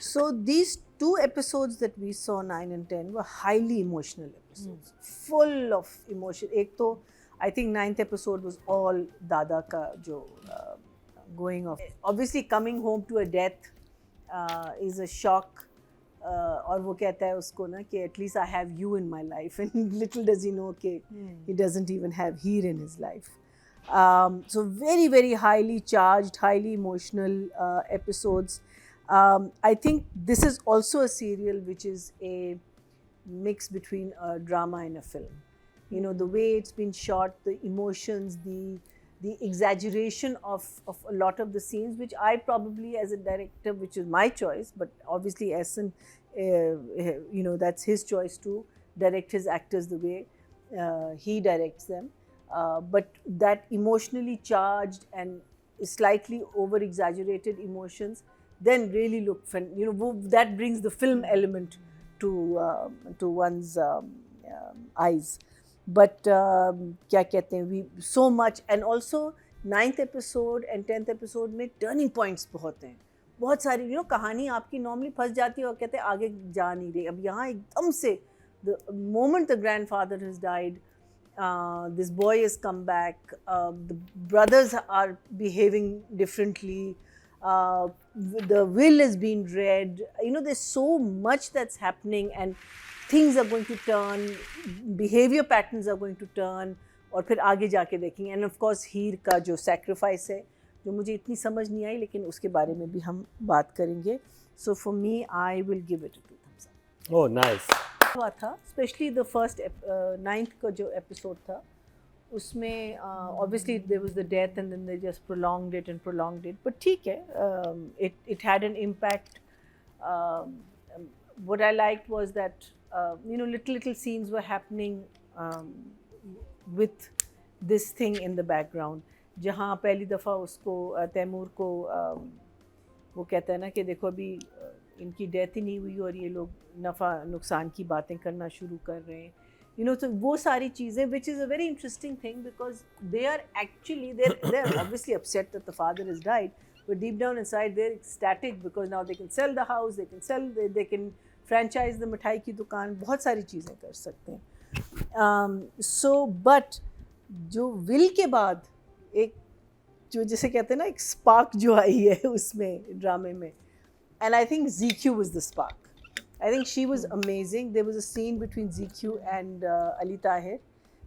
So these two episodes that we saw, 9 and 10, were highly emotional episodes, full of emotion. एक तो I think ninth episode was all दादा का जो going off. Obviously coming home to a death is a shock. और वो कहता है उसको ना कि at least I have you in my life, and little does he know कि he doesn't even have Heer in his life. So very, very highly charged, highly emotional episodes. I think this is also a serial which is a mix between a drama and a film. You know, the way it's been shot, the emotions, the exaggeration of a lot of the scenes, which I probably as a director, which is my choice, but obviously Essen, you know, that's his choice to direct his actors the way he directs them. But that emotionally charged and slightly over exaggerated emotions then really look fun. You know, that brings the film element to one's eyes. But क्या कहते हैं, we so much, and also 9th episode and 10th episode में turning points बहुत हैं, बहुत सारी, you know, कहानी आपकी normally फंस जाती है और कहते हैं आगे जा नहीं रही. अब यहाँ एकदम से the moment the grandfather has died, this boy has come back, the brothers are behaving differently, the will has been read. You know, there's so much that's happening, and things are going to turn, behavior patterns are going to turn, और फिर आगे जाके देखेंगे. End of course हीर का जो sacrifice है, जो मुझे इतनी समझ नहीं आई, लेकिन उसके बारे में भी हम बात करेंगे. So for me I will give it 2 thumbs up. Oh nice. हुआ था स्पेशली द फर्स्ट 9th का जो एपिसोड था, उसमें obviously there was the death and then they just prolonged it, but ठीक है, it had an impact. What I liked was that you know, little scenes were happening with this thing in the background. जहाँ पहली दफ़ा उसको तैमूर को वो कहता है ना कि देखो अभी इनकी डेथ ही नहीं हुई और ये लोग नफ़ा नुकसान की बातें करना शुरू कर रहे हैं. You know, so वो सारी चीज़ें, which is a very interesting thing, because they are actually, they're obviously upset that the father has died, but deep down inside they're ecstatic because now they can sell the house, they can sell, they can franchise the मिठाई की दुकान, बहुत सारी चीज़ें कर सकते हैं. So but जो विल के बाद एक जो जिसे कहते हैं ना एक स्पार्क जो आई है उसमें ड्रामे में, and I think ZQ was the spark. I think she was amazing. There was a scene between ZQ and Ali Tahir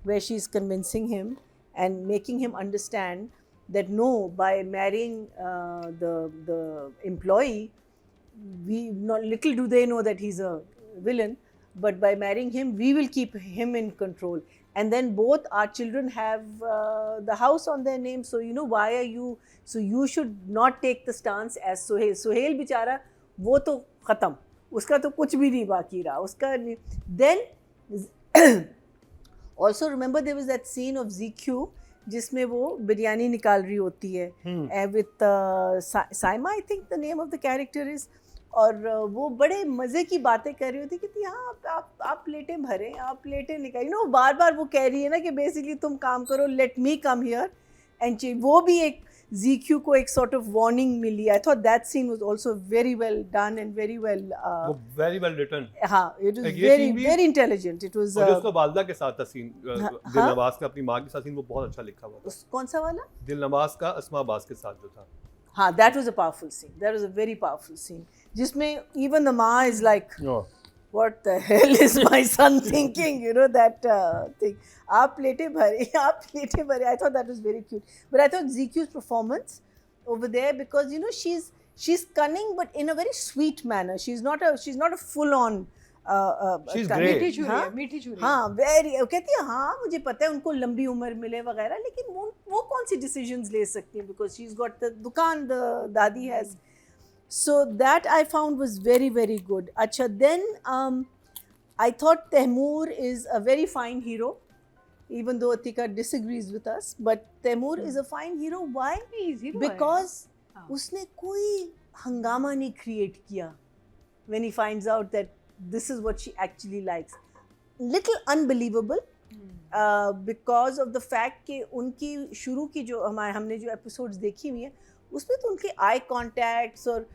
where she's convincing him and making him understand that no, by marrying the employee, little do they know that he's a villain, but by marrying him, we will keep him in control. And then both our children have the house on their name. So, you know, why are you, so you should not take the stance as Sohail. Sohail बेचारा वो तो ख़त्म, उसका तो कुछ भी नहीं बाकी रहा उसका. Then also remember there was that scene of ZQ जिसमें वो बिरयानी निकाल रही होती है with Saima, I think the name of the character is, और वो बड़े मज़े की बातें कर रही होती कि हाँ आप प्लेटें भरें, आप प्लेटें निकालें. नो, बार बार वो कह रही है ना कि बेसिकली तुम काम करो, let me come here and वो भी एक ZQ को एक sort of warning milli. I thought that scene was also very well done and very well written. हाँ, it was very intelligent. It was और उसका वालदा के साथ था सीन, दिलनवाज का अपनी माँ के साथ सीन, वो बहुत अच्छा लिखा हुआ था. कौन सा वाला? दिलनवाज का अस्मा अब्बास के साथ जो था. हाँ, that was a powerful scene. That was a very powerful scene. जिसमें even the माँ is like, what the hell is my son thinking? You know, that thing. आप प्लेटें भरे. I thought that was very cute. But I thought ZQ's performance over there, because you know she's cunning, but in a very sweet manner. She's not a full on. She's great. मीठी छुरी. हाँ, very. कहती है हाँ मुझे पता है उनको लंबी उम्र मिले वगैरह, लेकिन वो कौन सी decisions ले सकती है, because she's got the दुकान, the दादी has. So that I found was very, very good. Acha, then I thought Taimur is a very fine hero, even though Atika disagrees with us. But Taimur is a fine hero. Why? Because उसने कोई हंगामा नहीं create किया when he finds out that this is what she actually likes. Little unbelievable because of the fact कि उनकी शुरू की जो हमने जो episodes देखी हुई हैं, उसमें तो उनके आई कॉन्टैक्ट्स और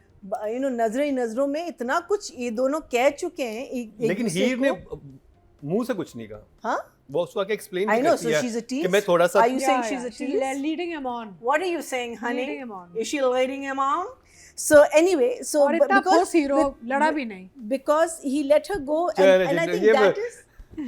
यू नो नजरों में इतना कुछ ये दोनों कह चुके हैं एक लेकिन दूसरे हीर ने को। मुंह से कुछ नहीं कहा। हाँ, वो उसको आके एक्सप्लेन I know, करती so है she's a tease? कि मैं थोड़ा सा Are you saying she's a She's tease? leading him on. What are you saying, honey? Leading him on. Is she leading him on? So anyway, so और इतना ठोस hero लड़ा भी नहीं. because he let her go, चलो, and I चलो, think ये that is,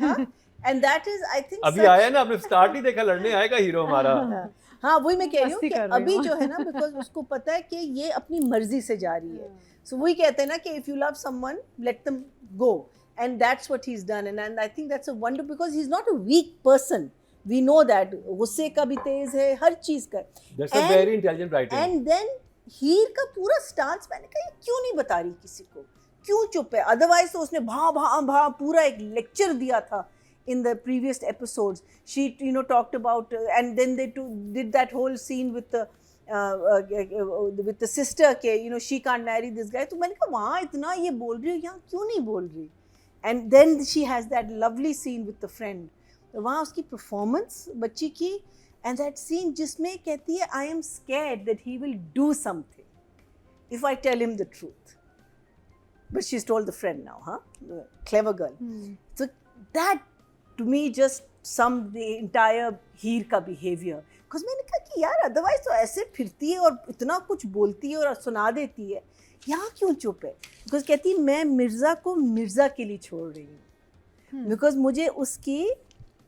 huh? and that is I think अभी आया ना, आपने स्टार्ट ही देखा, लड़ने आएगा हीरो हमारा। हाँ वही मैं कह रही हूँ मस्ती कि कर रही अभी हूँ। जो है ना बिकॉज उसको पता है कि ये अपनी मर्जी से जा रही है, सो वही कहते हैं ना कि if you love someone let them go, and that's what he is done, and I think that's a wonder because he is not a weak person, we know that, गुस्से का भी तेज है, हर चीज का, that's a very intelligent writing. And then Heer का पूरा स्टांस मैंने कहा ये क्यों नहीं बता रही किसी को, क्यों चुप है, अदरवाइज तो उसने भा पूरा एक लेक्चर दिया था in the previous episodes. She talked about and then they did that whole scene with the sister के she can't marry this guy, तो मैंने कहा वहाँ इतना ये बोल रही हो, यहाँ क्यों नहीं बोल रही, and then she has that lovely scene with the friend, तो वहाँ उसकी performance बच्ची की, and that scene जिसमें कहती है I am scared that he will do something if I tell him the truth, but she's told the friend now, huh, clever girl. So that to me just summed the entire हीर का behavior, because मैंने कहा कि यार otherwise तो ऐसे फिरती है और इतना कुछ बोलती है और सुना देती है, यहाँ क्यों चुप है, बिकॉज कहती है मैं मिर्ज़ा को मिर्ज़ा के लिए छोड़ रही हूँ, बिकॉज मुझे उसकी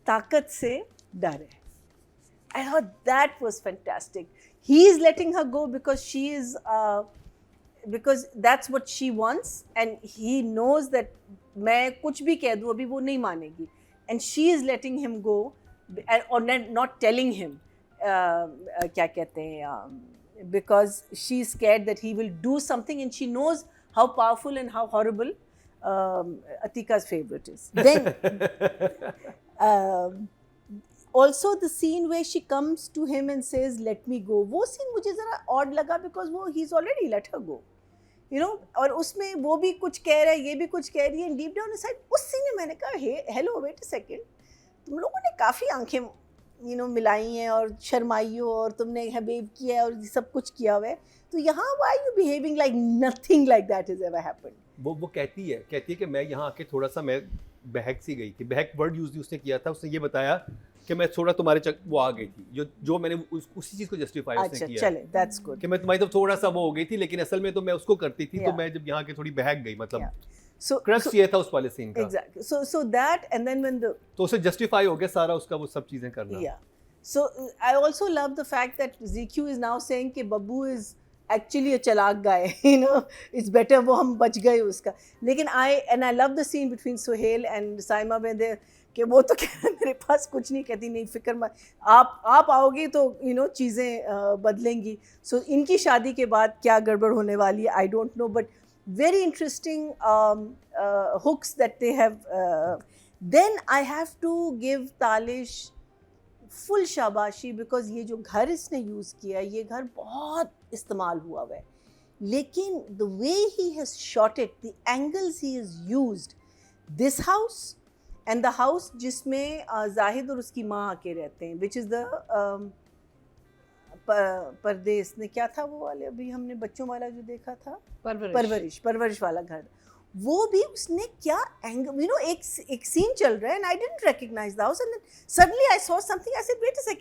ताकत से डर है. I thought that was fantastic. He is letting her go because she is because that's what she wants, and he knows that मैं कुछ भी कह दूँ अभी वो नहीं मानेगी, and she is letting him go or not telling him क्या कहते हैं, because she is scared that he will do something, and she knows how powerful and how horrible Atika's favorite is. Then also the scene where she comes to him and says let me go, वो scene मुझे ज़रा odd लगा because वो he's already let her go, और उसमें वो भी कुछ कह रहा है, ये भी कुछ कह रही है, डीप डाउन इनसाइड उस सीन में मैंने कहा हेलो वेट अ सेकंड, तुम लोगों ने काफ़ी आंखें मिलाई हैं और शर्माई हो और तुमने हबीब किया है और सब कुछ किया हुआ है, तो यहाँ why you behaving like nothing like that is ever happened. वो कहती है कि मैं यहाँ आके थोड़ा सा मैं बहक सी गई थी, बहक वर्ड यूज उसने किया था, उसने ये बताया कि मैं थोड़ा तुम्हारे वो आ गई थी, जो मैंने उसी चीज को जस्टिफाई उसने किया. चले दैट्स गुड कि मैं तुम्हारी तो थोड़ा सा वो हो गई थी, लेकिन असल में तो मैं उसको करती थी, तो मैं जब यहाँ के थोड़ी बहक गई, मतलब क्रश ये था उस वाले सीन का. Exactly. So that and then when the तो उसे जस्टिफाई हो गया सारा उसका वो सब चीजें करना. या so I also love the fact that ZQ is now saying कि बब्बू इज एक्चुअली अ चलाक गाय, इट्स बेटर वो हम बच गए उसका. लेकिन I love the scene between Suhail and Saima में दे कि वो तो कह रहा है मेरे पास कुछ नहीं, कहती नहीं फिक्र मत, आप आओगी तो चीज़ें बदलेंगी. सो इनकी शादी के बाद क्या गड़बड़ होने वाली है I don't know, but very interesting hooks that they have. Then I have to give Talish full शाबाशी, बिकॉज ये जो घर इसने यूज़ किया, ये घर बहुत इस्तेमाल हुआ हुआ है, लेकिन the way he has shot it, the angles he has used, this house and the house जिसमें जाहिद और उसकी माँ आके रहते हैं, विच इज़ द परदेस ने क्या था वो वाले, अभी हमने बच्चों वाला जो देखा था, परवरिश वाला घर, वो भी उसने क्या एंगल, एक सीन चल रहा है and I didn't recognise the house, and suddenly I saw something, I said wait a second,